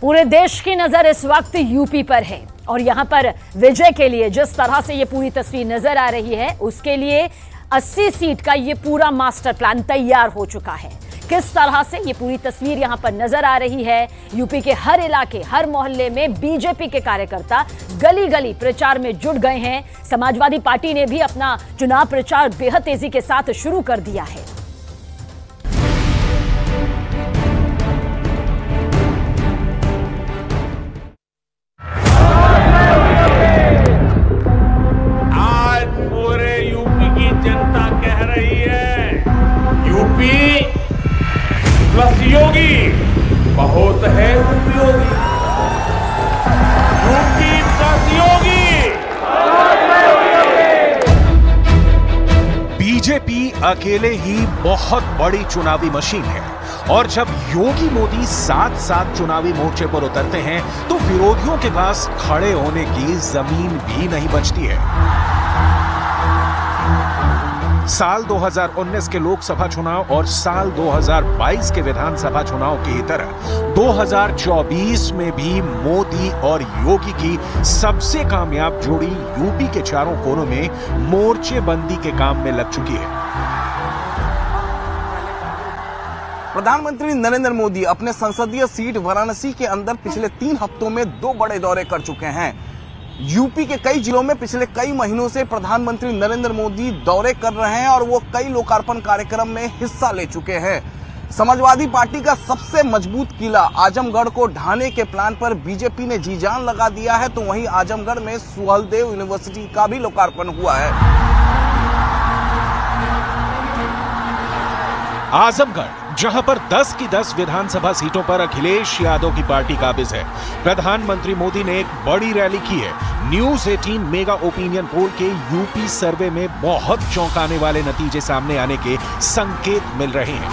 पूरे देश की नजर इस वक्त यूपी पर है और यहां पर विजय के लिए जिस तरह से ये पूरी तस्वीर नजर आ रही है उसके लिए 80 सीट का ये पूरा मास्टर प्लान तैयार हो चुका है। किस तरह से ये पूरी तस्वीर यहां पर नजर आ रही है, यूपी के हर इलाके हर मोहल्ले में बीजेपी के कार्यकर्ता गली गली प्रचार में जुट गए हैं। समाजवादी पार्टी ने भी अपना चुनाव प्रचार बेहद तेजी के साथ शुरू कर दिया है। जनता कह रही है यूपी प्लस योगी बहुत है उपयोगी। यूपी प्लस योगी। बीजेपी अकेले ही बहुत बड़ी चुनावी मशीन है और जब योगी मोदी साथ साथ चुनावी मोर्चे पर उतरते हैं तो विरोधियों के पास खड़े होने की जमीन भी नहीं बचती है। साल 2019 के लोकसभा चुनाव और साल 2022 के विधानसभा चुनाव की तरह 2024 में भी मोदी और योगी की सबसे कामयाब जोड़ी यूपी के चारों कोनों में मोर्चेबंदी के काम में लग चुकी है। प्रधानमंत्री नरेंद्र मोदी अपने संसदीय सीट वाराणसी के अंदर पिछले 3 हफ्तों में 2 बड़े दौरे कर चुके हैं। यूपी के कई जिलों में पिछले कई महीनों से प्रधानमंत्री नरेंद्र मोदी दौरे कर रहे हैं और वो कई लोकार्पण कार्यक्रम में हिस्सा ले चुके हैं। समाजवादी पार्टी का सबसे मजबूत किला आजमगढ़ को ढाने के प्लान पर बीजेपी ने जी जान लगा दिया है, तो वहीं आजमगढ़ में सुहलदेव यूनिवर्सिटी का भी लोकार्पण हुआ है। आजमगढ़ जहां पर 10 की 10 विधानसभा सीटों पर अखिलेश यादव की पार्टी काबिज है, प्रधानमंत्री मोदी ने एक बड़ी रैली की है। न्यूज 18 मेगा ओपिनियन पोल के यूपी सर्वे में बहुत चौंकाने वाले नतीजे सामने आने के संकेत मिल रहे हैं।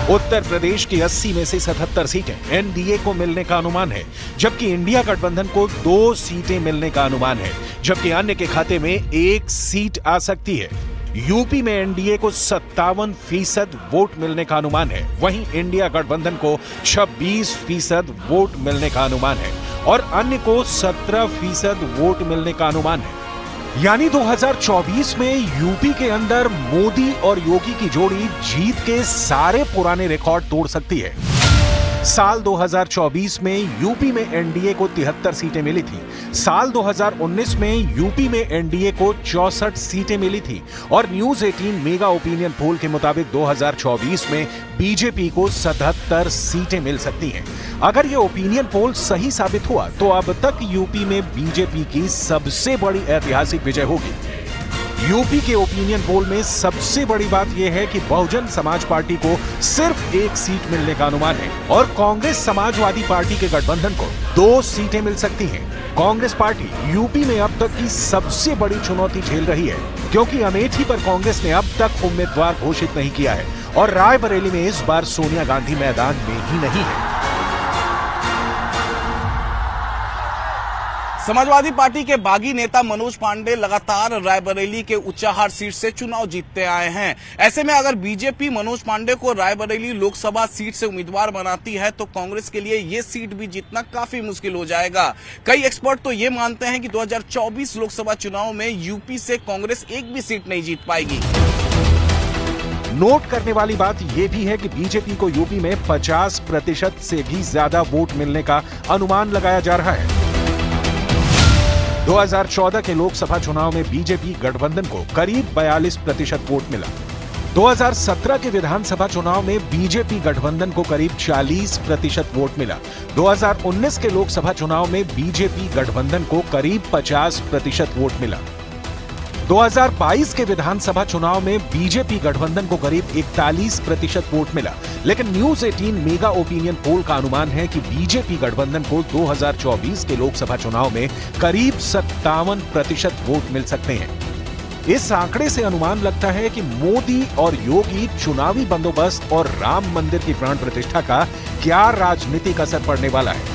उत्तर प्रदेश की 80 में से 77 सीटें एनडीए को मिलने का अनुमान है, जबकि इंडिया गठबंधन को 2 सीटें मिलने का अनुमान है, जबकि अन्य के खाते में 1 सीट आ सकती है। यूपी में एनडीए को 57% वोट मिलने का अनुमान है, वहीं इंडिया गठबंधन को 26% वोट मिलने का अनुमान है और अन्य को 17% वोट मिलने का अनुमान है। यानी 2024 में यूपी के अंदर मोदी और योगी की जोड़ी जीत के सारे पुराने रिकॉर्ड तोड़ सकती है। साल 2024 में यूपी में एनडीए को 73 सीटें मिली थी, साल 2019 में यूपी में एनडीए को 64 सीटें मिली थी और न्यूज 18 मेगा ओपिनियन पोल के मुताबिक 2024 में बीजेपी को 77 सीटें मिल सकती हैं। अगर ये ओपिनियन पोल सही साबित हुआ तो अब तक यूपी में बीजेपी की सबसे बड़ी ऐतिहासिक विजय होगी। यूपी के ओपिनियन पोल में सबसे बड़ी बात यह है कि बहुजन समाज पार्टी को सिर्फ 1 सीट मिलने का अनुमान है और कांग्रेस समाजवादी पार्टी के गठबंधन को 2 सीटें मिल सकती हैं। कांग्रेस पार्टी यूपी में अब तक की सबसे बड़ी चुनौती झेल रही है, क्योंकि अमेठी पर कांग्रेस ने अब तक उम्मीदवार घोषित नहीं किया है और रायबरेली में इस बार सोनिया गांधी मैदान में ही नहीं है। समाजवादी पार्टी के बागी नेता मनोज पांडे लगातार रायबरेली के उच्चाहार सीट से चुनाव जीतते आए हैं। ऐसे में अगर बीजेपी मनोज पांडे को रायबरेली लोकसभा सीट से उम्मीदवार बनाती है तो कांग्रेस के लिए ये सीट भी जीतना काफी मुश्किल हो जाएगा। कई एक्सपर्ट तो ये मानते हैं कि 2024 लोकसभा चुनाव में यूपी से कांग्रेस एक भी सीट नहीं जीत पाएगी। नोट करने वाली बात यह भी है कि बीजेपी को यूपी में 50% से भी ज्यादा वोट मिलने का अनुमान लगाया जा रहा है। 2014 के लोकसभा चुनाव में बीजेपी गठबंधन को करीब 42% वोट मिला। 2017 के विधानसभा चुनाव में बीजेपी गठबंधन को करीब 40% वोट मिला। 2019 के लोकसभा चुनाव में बीजेपी गठबंधन को करीब 50% वोट मिला। 2022 के विधानसभा चुनाव में बीजेपी गठबंधन को करीब 41% वोट मिला, लेकिन न्यूज 18 मेगा ओपिनियन पोल का अनुमान है कि बीजेपी गठबंधन को 2024 के लोकसभा चुनाव में करीब 57% वोट मिल सकते हैं। इस आंकड़े से अनुमान लगता है कि मोदी और योगी चुनावी बंदोबस्त और राम मंदिर की प्राण प्रतिष्ठा का क्या राजनीतिक असर पड़ने वाला है।